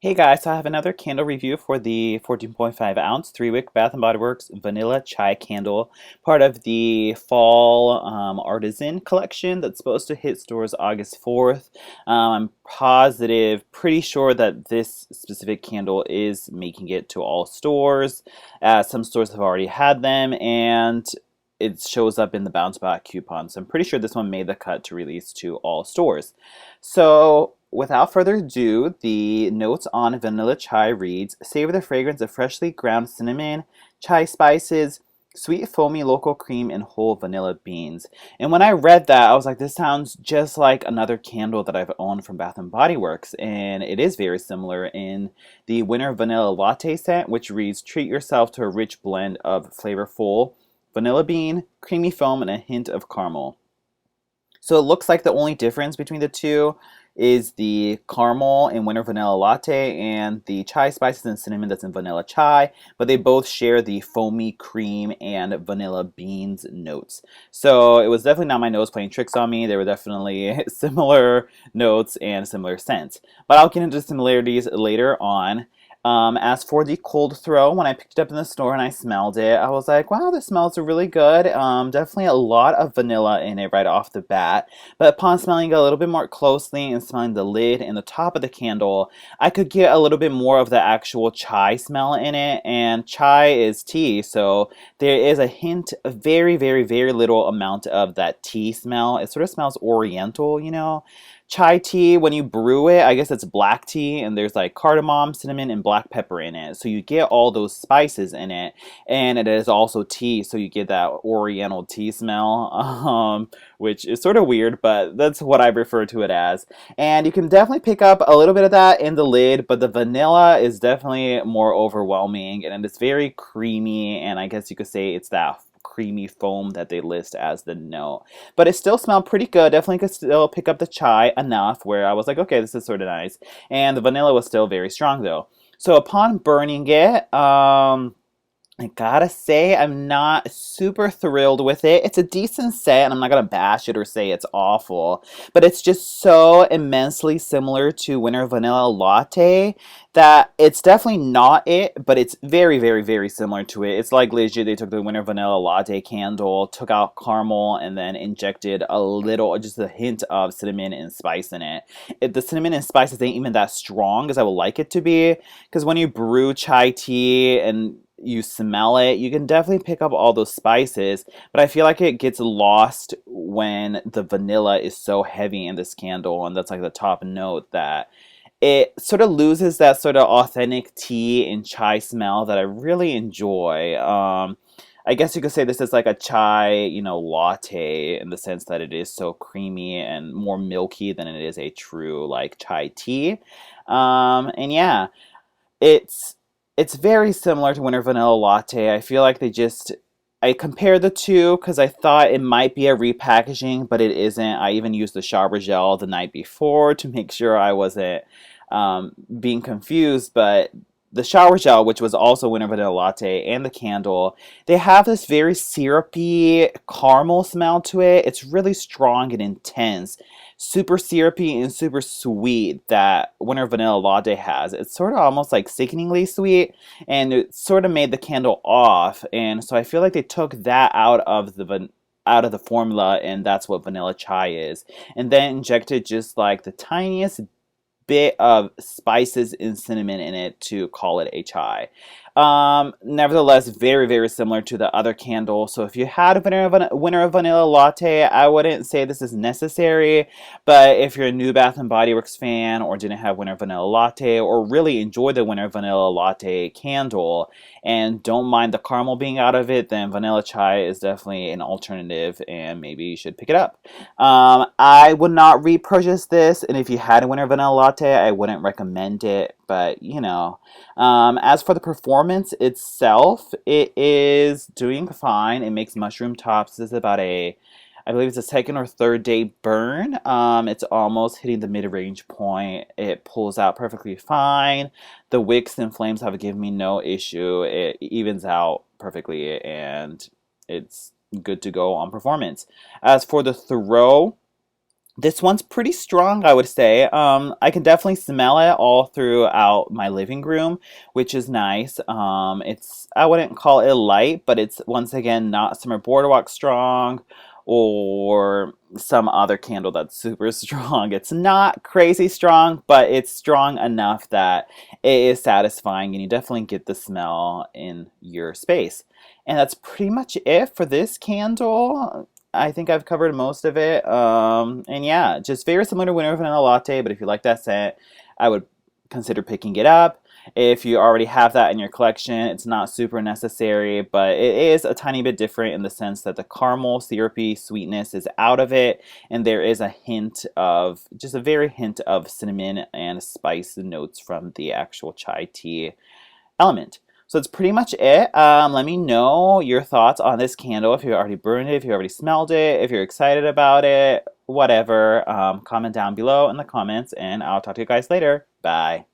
Hey guys, so I have another candle review for the 14.5 ounce 3-wick Bath& Body Works Vanilla Chai Candle, part of the Fall Artisan collection that's supposed to hit stores August 4th. I'm pretty sure that this specific candle is making it to all stores. Some stores have already had them, and it shows up in the bounce back coupon. So I'm pretty sure this one made the cut to release to all stores. So without further ado, the notes on vanilla chai reads, savor the fragrance of freshly ground cinnamon, chai spices, sweet foamy local cream, and whole vanilla beans. And when I read that, I was like, this sounds just like another candle that I've owned from Bath& Body Works. And it is very similar in the Winter Vanilla Latte scent, which reads, treat yourself to a rich blend of flavorful vanilla bean, creamy foam, and a hint of caramel. So it looks like the only difference between the two is the caramel in Winter Vanilla Latte and the chai spices and cinnamon that's in Vanilla Chai, but they both share the foamy cream and vanilla beans notes. So it was definitely not my nose playing tricks on me. They were definitely similar notes and similar scents. But I'll get into the similarities later on. As for the cold throw, when I picked it up in the store and I smelled it, I was like, wow, this smells really good. Definitely a lot of vanilla in it right off the bat. But upon smelling it a little bit more closely and smelling the lid and the top of the candle, I could get a little bit more of the actual chai smell in it. And chai is tea, so there is a hint, a very, very, very little amount of that tea smell. It sort of smells oriental, you know? Chai tea, when you brew it, I guess it's black tea, and there's like cardamom, cinnamon, and black pepper in it. So you get all those spices in it, and it is also tea, so you get that oriental tea smell, which is sort of weird, but that's what I refer to it as. And you can definitely pick up a little bit of that in the lid, but the vanilla is definitely more overwhelming, and it's very creamy, and I guess you could say it's that creamy foam that they list as the note. But it still smelled pretty good. Definitely could still pick up the chai enough where I was like, okay, this is sort of nice. And the vanilla was still very strong though. So upon burning it, I gotta say, I'm not super thrilled with it. It's a decent set, and I'm not gonna bash it or say it's awful, but it's just so immensely similar to Winter Vanilla Latte that it's definitely not it, but it's very, very, very similar to it. It's like legit, they took the Winter Vanilla Latte candle, took out caramel, and then injected a little, just a hint of cinnamon and spice in it. The cinnamon and spices ain't even that strong as I would like it to be, because when you brew chai tea and you smell it, you can definitely pick up all those spices, but I feel like it gets lost when the vanilla is so heavy in this candle, and that's like the top note, that it sort of loses that sort of authentic tea and chai smell that I really enjoy. I guess you could say this is like a chai, latte in the sense that it is so creamy and more milky than it is a true like chai tea. And yeah, it's it's very similar to Winter Vanilla Latte. I feel like I compared the two because I thought it might be a repackaging, but it isn't. I even used the shower gel the night before to make sure I wasn't being confused, but the shower gel, which was also Winter Vanilla Latte, and the candle, they have this very syrupy caramel smell to it. It's really strong and intense, super syrupy and super sweet that Winter Vanilla Latte has. It's sort of almost like sickeningly sweet, and it sort of made the candle off. And so I feel like they took that out of the formula, and that's what vanilla chai is, and then injected just like the tiniest bit of spices and cinnamon in it to call it a chai. Nevertheless, very, very similar to the other candle. So if you had a Winter Vanilla Latte, I wouldn't say this is necessary. But if you're a new Bath& Body Works fan, or didn't have Winter Vanilla Latte, or really enjoy the Winter Vanilla Latte candle and don't mind the caramel being out of it, then vanilla chai is definitely an alternative, and maybe you should pick it up. I would not repurchase this, and if you had a Winter Vanilla Latte, I wouldn't recommend it, but as for the performance itself, it is doing fine. It makes mushroom tops. This is about I believe it's a second or third day burn. It's almost hitting the mid-range point. It pulls out perfectly fine. The wicks and flames have given me no issue. It evens out perfectly, and it's good to go on performance. As for the throw, This one's pretty strong, I would say. I can definitely smell it all throughout my living room, which is nice. I wouldn't call it light, but it's once again not Summer Boardwalk strong or some other candle that's super strong. It's not crazy strong, but it's strong enough that it is satisfying and you definitely get the smell in your space. And that's pretty much it for this candle. I think I've covered most of it. And yeah, just very similar to Winter Vanilla Latte, but if you like that scent, I would consider picking it up. If you already have that in your collection, it's not super necessary, but it is a tiny bit different in the sense that the caramel syrupy sweetness is out of it, and there is a hint of, just a very hint of cinnamon and spice notes from the actual chai tea element. So that's pretty much it. Let me know your thoughts on this candle. If you already burned it, if you already smelled it, if you're excited about it, whatever. Comment down below in the comments, and I'll talk to you guys later. Bye.